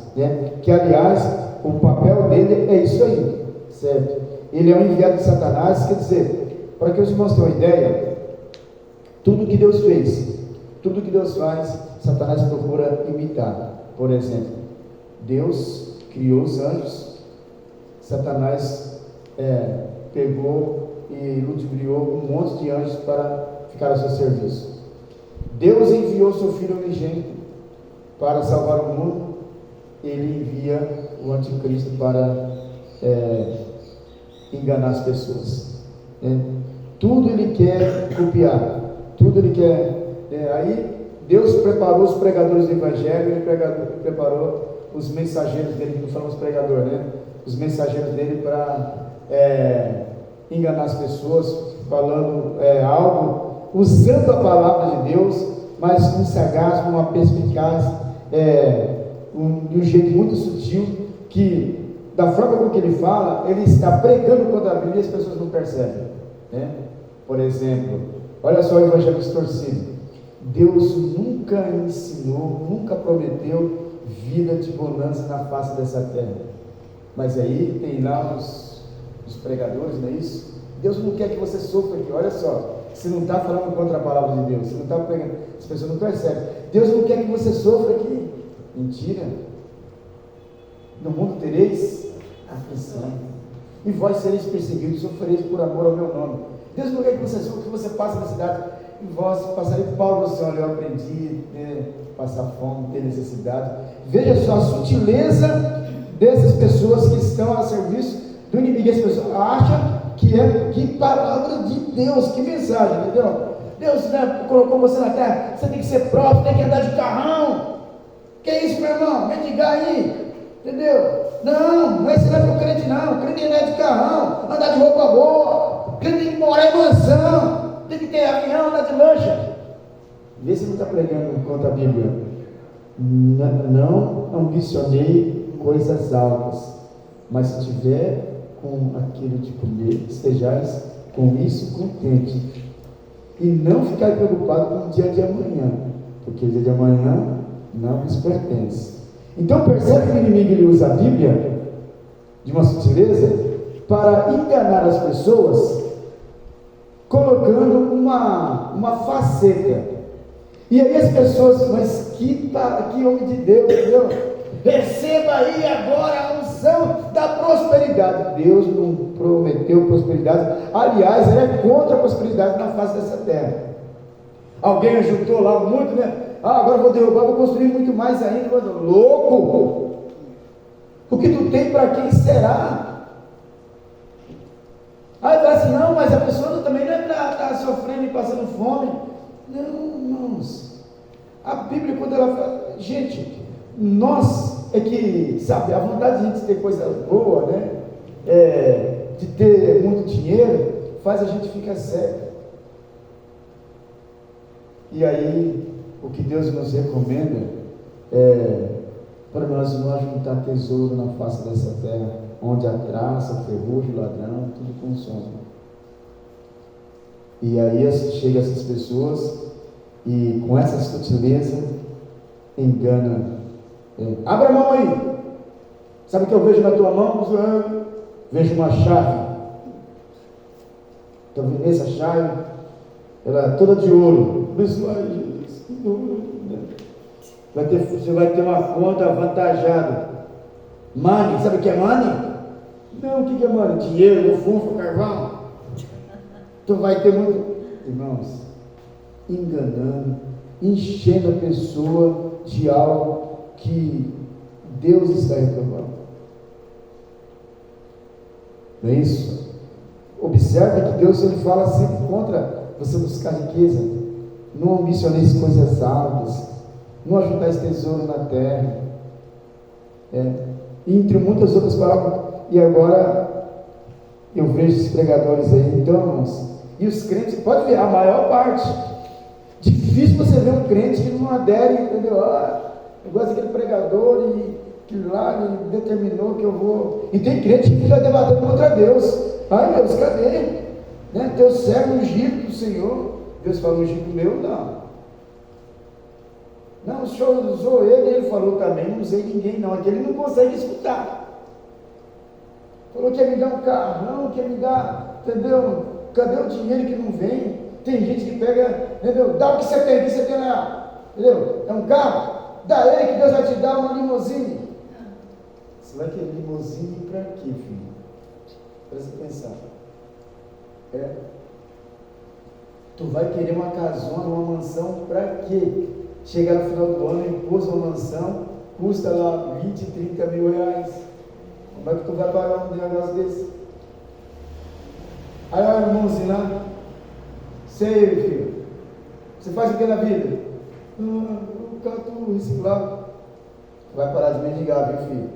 que aliás, o papel dele é isso aí, certo? Ele é um enviado de Satanás, quer dizer, para que os irmãos tenham uma ideia, tudo que Deus fez, tudo que Deus faz, Satanás procura imitar. Por exemplo, Deus criou os anjos, Satanás pegou e ludibriou um monte de anjos para ficar a seu serviço. Deus enviou seu Filho unigênito para salvar o mundo, ele envia o anticristo para enganar as pessoas. Tudo ele quer copiar, tudo ele quer. Aí Deus preparou os pregadores do Evangelho, ele preparou os mensageiros dele, não falamos pregador, os mensageiros dele para enganar as pessoas, falando algo, usando a palavra de Deus, mas com sarcasmo, uma perspicácia, de um jeito muito sutil, que da forma com que ele fala, ele está pregando contra a Bíblia e as pessoas não percebem. Por exemplo, olha só o evangelho distorcido. Deus nunca ensinou, nunca prometeu vida de bonança na face dessa terra. Mas aí tem lá os pregadores, não é isso? Deus não quer que você sofra aqui, olha só. Você não está falando contra a palavra de Deus, você não está pregando, as pessoas não percebem. Deus não quer que você sofra aqui. Mentira. No mundo tereis aflição, e vós sereis perseguidos, sofrereis por amor ao meu nome. Deus não quer que você sofra, que você passe na cidade, e vós passareis. Paulo, o Senhor, eu aprendi a passar fome, ter necessidade. Veja só a sutileza dessas pessoas que estão a serviço do inimigo. As pessoas acham que palavra de Deus, que mensagem, entendeu? Deus colocou você na terra, você tem que ser próprio, tem que andar de carrão. Que é isso, meu irmão? Mendigar aí, entendeu? Não é ensinar para o crente, não. O crente não é de carrão, andar de roupa boa. O crente tem que morar em mansão, tem que ter avião, andar de lancha. Vê se não está pregando contra a Bíblia. Não ambicionei coisas altas, mas se tiver com aquilo de comer, estejais com isso contente, e não ficar preocupado com o dia de amanhã, porque o dia de amanhã não nos pertence. Então percebe que o inimigo ele usa a Bíblia de uma sutileza para enganar as pessoas, colocando uma faceta. E aí as pessoas, mas que homem de Deus, entendeu? Receba aí agora a unção da prosperidade. Deus não prometeu prosperidade. Aliás, ele é contra a prosperidade na face dessa terra. Alguém ajuntou lá muito, né? Agora vou derrubar, vou construir muito mais ainda. Louco! O que tu tem para quem será? Aí fala assim, não, mas a pessoa também não é para estar sofrendo e passando fome. Não, irmãos. A Bíblia, quando ela fala, gente, nós é que, sabe, a vontade de a gente ter coisa boa, né? De ter muito dinheiro, faz a gente ficar cego. E aí, o que Deus nos recomenda é para nós não juntar tesouro na face dessa terra, onde a traça, o ferrugem, o ladrão, tudo consome. E aí chega essas pessoas e com essa sutileza engana. Abre a mão aí. Sabe o que eu vejo na tua mão? Vejo uma chave. Então essa chave, ela é toda de ouro. Você vai ter uma conta avantajada. Money, sabe o que é money? Não, o que é money? Dinheiro, fufo, carvão. Tu vai ter muito. Irmãos, enganando, enchendo a pessoa de algo que Deus está reprovando. Não é isso? Observe que Deus ele fala sempre contra você buscar riqueza. Não ambicioneis coisas altas, não ajuntais tesouro na terra, entre muitas outras palavras. E agora eu vejo esses pregadores aí, então, irmãos, e os crentes, pode ver, a maior parte, difícil você ver um crente que não adere, entendeu? Eu gosto daquele pregador e que lá ele determinou que eu vou. E tem crente que fica debatendo contra Deus. Ai Deus, cadê? Né? Teu servo ungido do Senhor. Deus fala, ungido meu, não. Não, o Senhor usou ele falou também, não usei ninguém não, aquele não consegue escutar. Falou que ia me dar um carrão, que ia me dar, entendeu? Cadê o dinheiro que não vem? Tem gente que pega, entendeu? Dá o que você tem lá, entendeu? É um carro, dá ele que Deus vai te dar uma limusine. Você vai querer limusine para quê, filho? Presta atenção. Tu vai querer uma casona, uma mansão para quê? Chegar no final do ano, imposto uma mansão, custa lá 20, 30 mil reais. Como é que tu vai pagar um negócio desse? Aí olha, irmãozinho lá, sei, filho, você faz o que na vida? Eu canto reciclado. Vai parar de mendigar, viu, filho?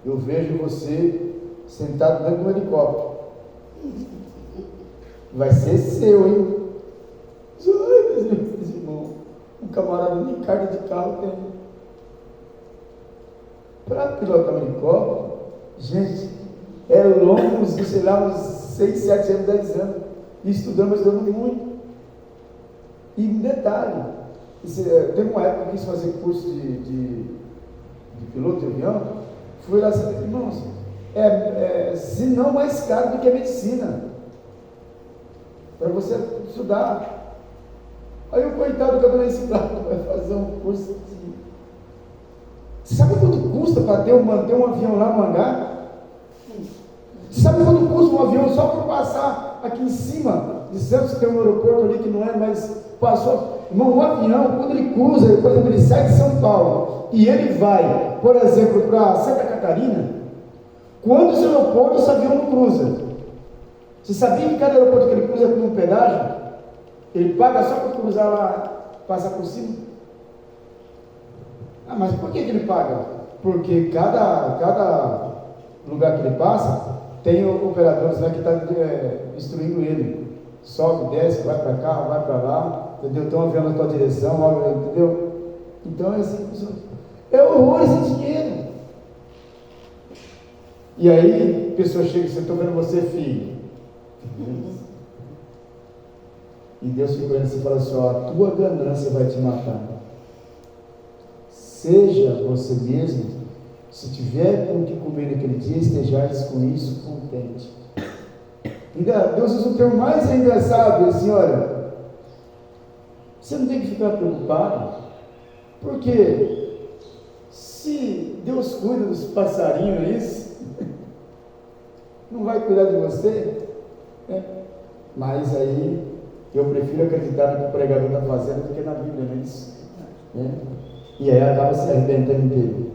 Eu vejo você sentado dentro de um helicóptero. Vai ser seu, hein? Ai, meus irmãos, um camarada nem carta de carro tem. Para pilotar um helicóptero, gente, é longo, sei lá, uns 6, 7 anos, 10 anos. E estudamos muito. E um detalhe, teve uma época que eu quis fazer curso de piloto de avião, fui lá, irmãos, se não mais caro do que a medicina. Para você estudar. Aí o coitado que eu estou nesse lado vai fazer um curso de... Você sabe quanto custa para manter um avião lá no hangar? Você sabe quanto custa um avião só para passar aqui em cima de Santos? Tem um aeroporto ali que não é, mas passou. Irmão, um avião, quando ele cruza, por exemplo, ele sai de São Paulo e ele vai, por exemplo, para Santa Catarina, quantos aeroportos esse avião não cruza? Você sabia que cada aeroporto que ele cruza com um pedágio, ele paga só para cruzar lá, passar por cima? Mas por que ele paga? Porque cada lugar que ele passa, tem operadores lá que estão instruindo ele. Sobe, desce, vai para cá, vai para lá, entendeu? Tem um avião na tua direção, entendeu? Então é assim, é horror esse dinheiro. E aí, a pessoa chega e diz, estou vendo você, filho. E Deus fica olhando assim e fala assim: ó, a tua ganância vai te matar. Seja você mesmo, se tiver com o que comer naquele dia, estejas com isso contente. Deus usa um termo mais engraçado, assim: olha, você não tem que ficar preocupado, porque se Deus cuida dos passarinhos, não vai cuidar de você? Mas aí eu prefiro acreditar no que o pregador está fazendo do que na Bíblia, não é isso? E aí acaba se arrebentando inteiro.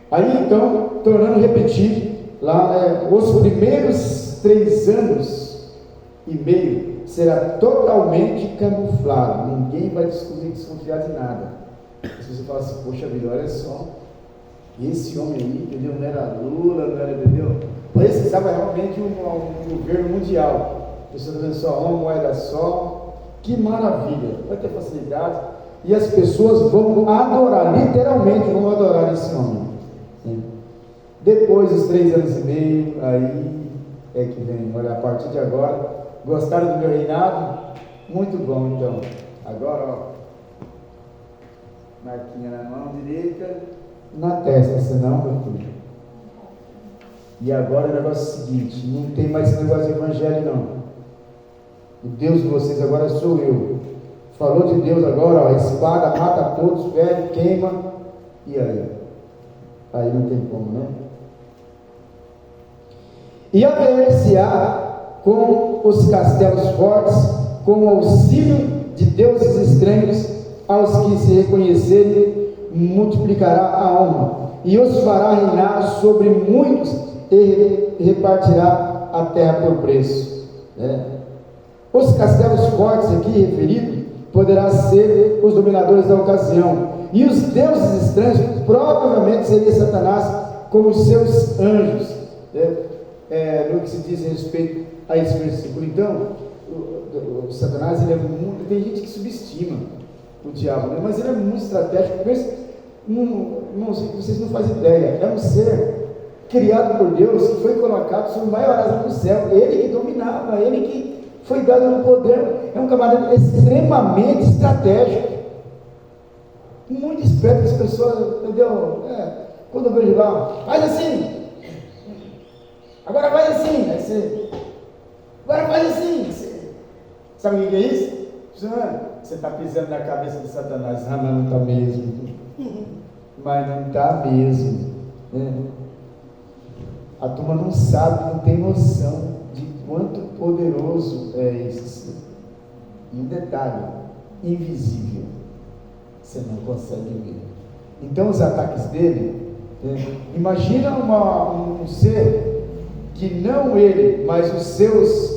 Aí então, tornando repetir, lá os primeiros 3 anos e meio será totalmente camuflado, ninguém vai desconfiar de nada. Se você fala assim: poxa vida, olha só, esse homem aí, entendeu? Não era Lula, não era, entendeu? Precisava realmente um governo mundial. Pessoas dizendo só uma moeda só, que maravilha, vai ter facilidade, e as pessoas vão adorar, literalmente vão adorar esse homem. Depois dos 3 anos e meio, aí é que vem: olha, a partir de agora, gostaram do meu reinado? Muito bom. Então, agora, ó, marquinha na mão direita, na testa, senão, meu filho. E agora o negócio é o seguinte: não tem mais esse negócio de evangelho, não. O Deus de vocês agora sou eu. Falou de Deus agora, ó, espada, mata todos, fere, queima. E aí? Aí não tem como, né? E haver-se-á com os castelos fortes, com o auxílio de deuses estranhos, aos que se reconhecerem, multiplicará a honra, e os fará reinar sobre muitos, e repartirá a terra por preço. Os castelos fortes aqui referidos poderá ser os dominadores da ocasião, e os deuses estranhos provavelmente seria Satanás com os seus anjos, no que se diz a respeito a esse versículo. Então, o Satanás, ele é muito, tem gente que subestima o diabo, né? Mas ele é muito estratégico. Vocês não fazem ideia, é um ser criado por Deus, que foi colocado sobre o maior asa do céu, ele que dominava, ele que foi dado o poder. É um camarada extremamente estratégico, muito esperto. As pessoas, entendeu? Quando eu vejo lá, faz assim, agora faz assim, aí você, agora faz assim, sabe o que é isso? Você está pisando na cabeça de Satanás. Mas não está mesmo, mas não está mesmo, A turma não sabe, não tem noção de quanto poderoso é esse ser. E um detalhe: invisível, você não consegue ver. Então os ataques dele, imagina um ser que não ele, mas os seus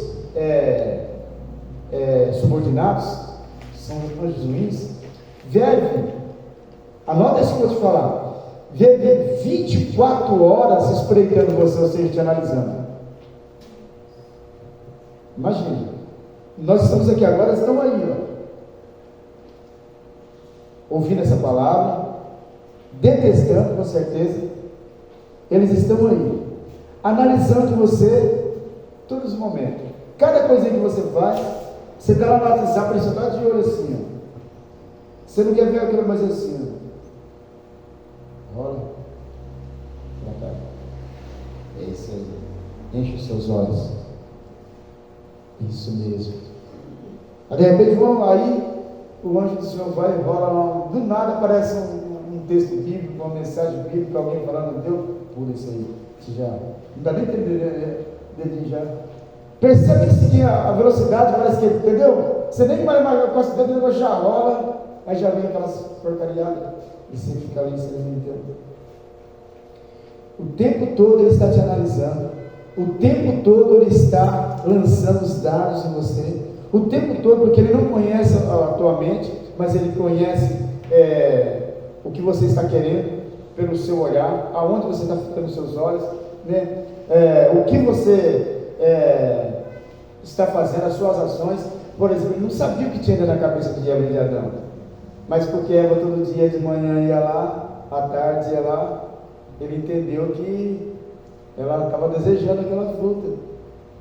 subordinados, são os anjos ruins, anota isso que eu vou te falar, vive 24 horas espreitando você, ou seja, te analisando. Imagina, nós estamos aqui agora, estão aí, ouvindo essa palavra, detestando, com certeza, eles estão aí, analisando você todos os momentos. Cada coisinha que você faz, você está lá no WhatsApp, você está de olho assim, você não quer ver aquilo mais assim, rola pra cá, é isso aí, enche os seus olhos, isso mesmo. De repente aí o anjo do Senhor vai e rola lá, do nada aparece um texto bíblico, uma mensagem bíblica, alguém falando: Deus, pula isso aí, você já não dá nem dedinho já. Percebe que a velocidade parece que, entendeu? Você nem vai mais com o negócio já rola, aí já vem aquelas porcariadas, e você fica ali, você não entende. O tempo todo ele está te analisando, o tempo todo ele está lançando os dados em você, o tempo todo, porque ele não conhece a tua mente, mas ele conhece o que você está querendo pelo seu olhar, aonde você está ficando os seus olhos, né? O que você está fazendo, as suas ações. Por exemplo, ele não sabia o que tinha na cabeça de Eva e de Adão, mas porque Eva todo dia de manhã ia lá, à tarde ia lá, ele entendeu que ela estava desejando aquela fruta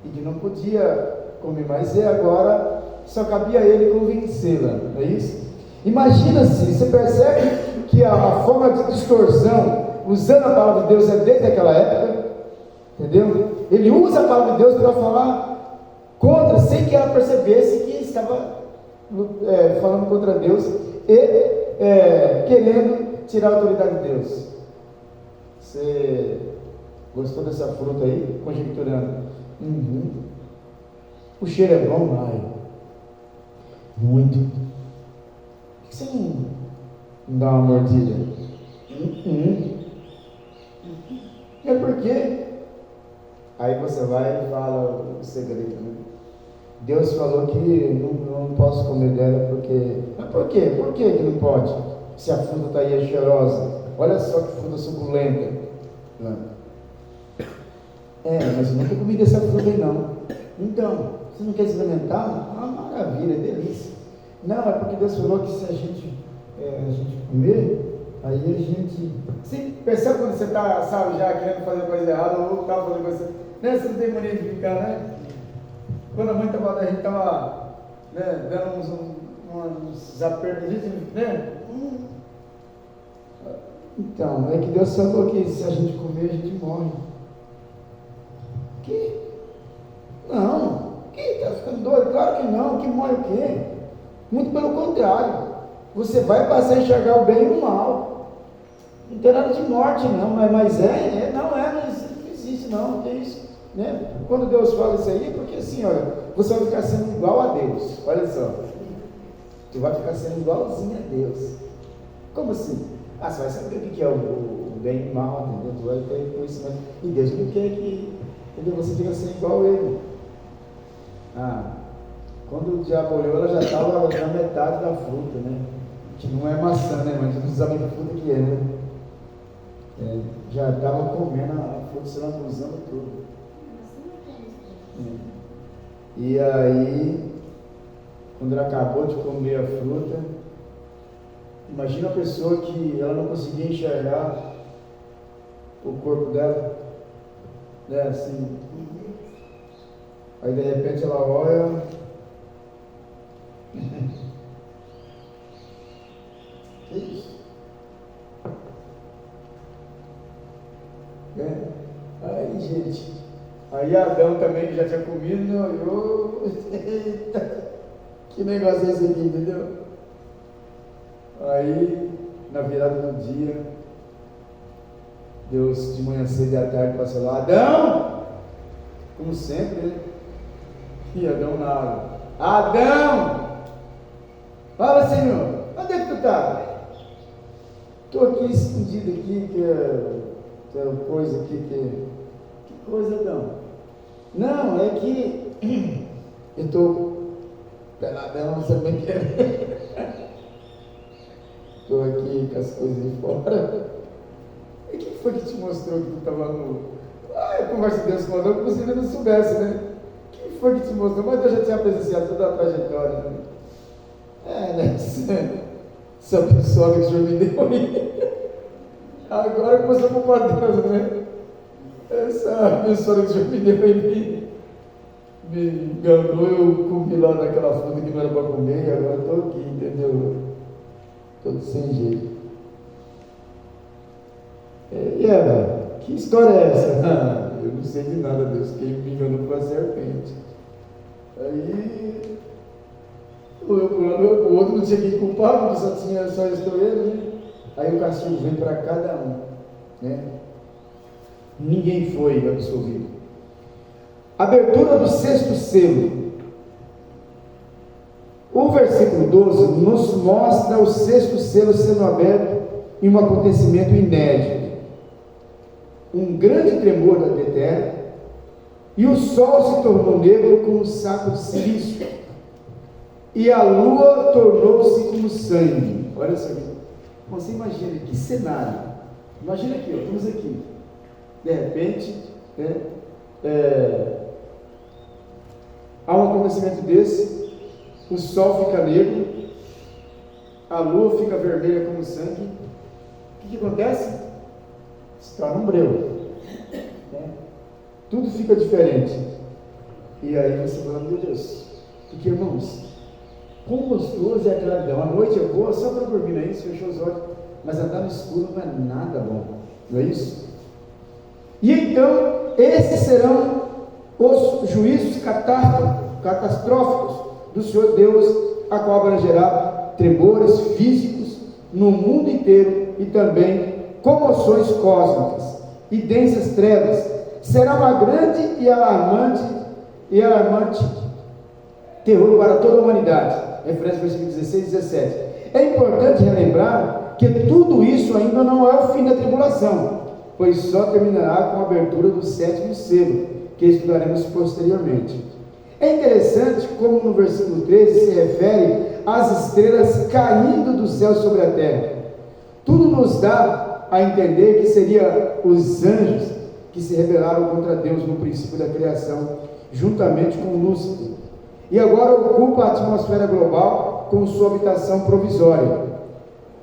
e que não podia comer mais, agora só cabia a ele convencê-la, não é isso? Imagina-se, você percebe que a forma de distorção, usando a palavra de Deus, é desde aquela época, entendeu? Ele usa a palavra de Deus para falar contra, sem que ela percebesse que estava falando contra Deus e querendo tirar a autoridade de Deus. Você gostou dessa fruta aí? Conjecturando. Uhum. O cheiro é bom? Ai, muito. Por que você não dá uma mordida? É porque aí você vai e fala o segredo, né? Deus falou que não posso comer dela porque... Mas por quê? Por que não pode? Se a fruta está aí é cheirosa. Olha só que fruta suculenta. Mas eu nunca comi dessa fruta aí não. Então, você não quer experimentar? Ah, maravilha, delícia. Não, é porque Deus falou que se a gente comer, aí a gente... Você percebe quando você está, sabe, já querendo fazer coisa errada, ou estava fazendo coisa... Né? Você não tem mania de ficar, né? Quando a mãe estava, a gente estava, né, dando uns apertos, a gente, né? Então, é que Deus falou que se a gente comer, a gente morre. Que? Não. Que? Está ficando doido? Claro que não. Que morre o quê? Muito pelo contrário. Você vai passar a enxergar o bem e o mal. Não tem nada de morte, não. Mas não existe, não. Que isso? Né? Quando Deus fala isso aí, é porque assim, olha, você vai ficar sendo igual a Deus. Olha só. Você vai ficar sendo igualzinho a Deus. Como assim? Você vai saber o que é o bem e o mal, entendeu? Tu vai ter conhecimento. E Deus não quer que, entendeu? Você fica sendo igual a Ele. Quando o diabo olhou, ela já estava na metade da fruta, né? Que não é maçã, né? Mas a gente não sabe que fruta que é, né? Já estava comendo a fruta, se lambuzando tudo. E aí, quando ela acabou de comer a fruta, imagina a pessoa que ela não conseguia enxergar o corpo dela, né, assim. Aí de repente ela olha, que isso? Aí, gente, aí Adão também, que já tinha comido, olhou, eita, que negócio é esse aqui, entendeu? Aí, na virada do dia, Deus de manhã cedo e à tarde passou lá, Adão! Como sempre, né? E Adão na água. Adão! Fala, Senhor, onde é que tu está? Estou aqui escondido aqui, que é coisa aqui, que coisa, Adão? Não, é que eu estou peladão, você bem quer. Estou aqui com as coisas de fora. E quem foi que te mostrou que tu estava nu? A conversa de Deus com Adão, como se ele não soubesse, né? Quem foi que te mostrou? Mas Deus já tinha presenciado toda a trajetória, né? Né? Essa pessoa que o Senhor me deu aí. Agora começou a culpar Deus, né? Essa pessoa que o Senhor me deu aí me enganou, eu comi lá naquela fruta que não era para comer, e agora estou aqui, entendeu? Todo sem jeito. Que história é essa? Eu não sei de nada, Deus, quem me enganou foi a serpente. Aí, o outro não tinha quem culpar, porque só estou ele, né? Aí o castigo vem para cada um, né? Ninguém foi absolvido. Abertura do sexto selo. O versículo 12 nos mostra o sexto selo sendo aberto em um acontecimento inédito. Um grande tremor da terra, e o sol se tornou negro como um saco de silício, e a lua tornou-se como sangue. Olha só aqui. Você imagina que cenário. Imagina aqui, estamos aqui. De repente, há um acontecimento desse, o sol fica negro, a lua fica vermelha como sangue. O que acontece? Se torna um breu. Tudo fica diferente. E aí você fala, meu Deus, porque irmãos, quão gostoso é a claridão. A noite é boa só para dormir, não é isso? Fechou os olhos. Mas andar no escuro não é nada bom, não é isso? E então, esses serão os juízos catastróficos do Senhor Deus, a qual abrangerá tremores físicos no mundo inteiro e também comoções cósmicas e densas trevas. Será uma grande e alarmante terror para toda a humanidade. Referência ao versículo 16 e 17. É importante relembrar que tudo isso ainda não é o fim da tribulação, pois só terminará com a abertura do 7º selo, que estudaremos posteriormente. É interessante como no versículo 13 se refere às estrelas caindo do céu sobre a terra. Tudo nos dá a entender que seria os anjos que se rebelaram contra Deus no princípio da criação, juntamente com Lúcifer, e agora ocupa a atmosfera global com sua habitação provisória.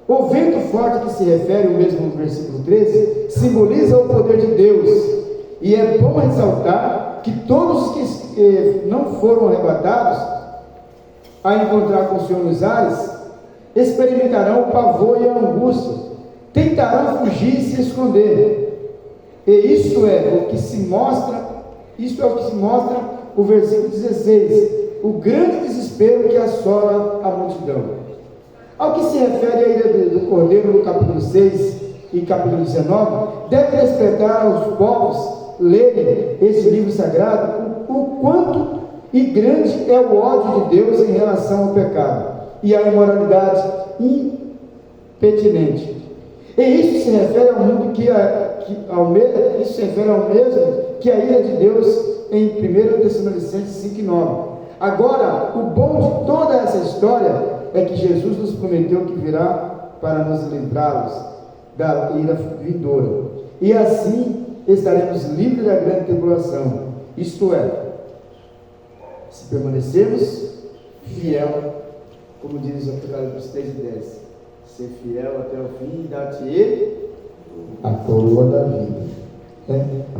O vento forte que se refere, o mesmo no versículo 13, simboliza o poder de Deus, e é bom ressaltar que todos os que não foram arrebatados a encontrar com o Senhor nos ares, experimentarão o pavor e a angústia, tentarão fugir e se esconder, e isto é o que se mostra o versículo 16, o grande desespero que assola a multidão. Ao que se refere à ira do Cordeiro no capítulo 6 e capítulo 19, deve despertar aos povos lerem esse livro sagrado o quanto e grande é o ódio de Deus em relação ao pecado e à imoralidade impertinente. E isso se refere ao mundo isso se refere ao mesmo que a ira de Deus em 1 Tessalonicenses 5:9. Agora, o bom de toda essa história é que Jesus nos prometeu que virá para nos livrá-los da ira vindoura, e assim estaremos livres da grande tribulação, isto é, se permanecermos fiel, como diz o Apocalipse 3 e 10, ser fiel até o fim e dar-te a coroa da vida.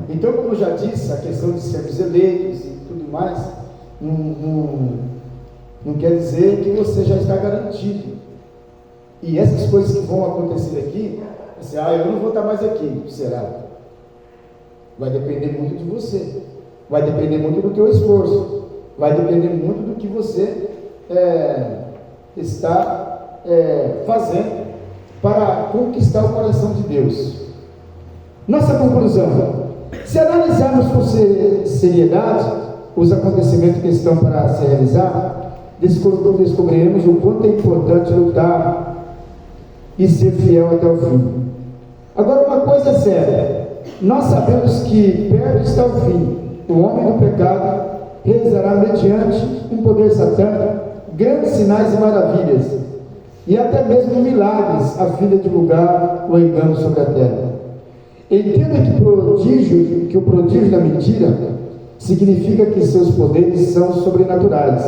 Então, como eu já disse, a questão de sermos eleitos e tudo mais, não quer dizer que você já está garantido. E essas coisas que vão acontecer aqui, você, eu não vou estar mais aqui, será? Vai depender muito de você, vai depender muito do teu esforço, vai depender muito do que você está fazendo para conquistar o coração de Deus. Nossa conclusão: se analisarmos com seriedade os acontecimentos que estão para se realizar, descobriremos o quanto é importante lutar e ser fiel até o fim. Agora, uma coisa é séria: nós sabemos que perto está o fim. O homem do pecado realizará mediante um poder satânico grandes sinais e maravilhas, e até mesmo milagres, a fim de divulgar o engano sobre a terra. Entenda que o prodígio da mentira significa que seus poderes são sobrenaturais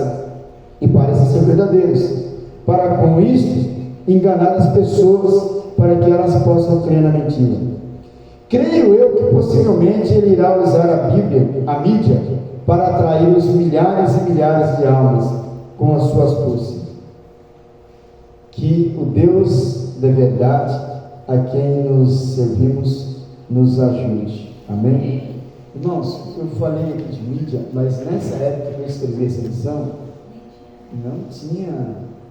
e parecem ser verdadeiros, para com isto enganar as pessoas para que elas possam crer na mentira. Creio eu que possivelmente ele irá usar a mídia, para atrair os milhares e milhares de almas com as suas astúcia. Que o Deus da verdade, a quem nos servimos, nos ajude. Amém? Irmãos, eu falei aqui de mídia, mas nessa época que eu escrevi essa lição, não tinha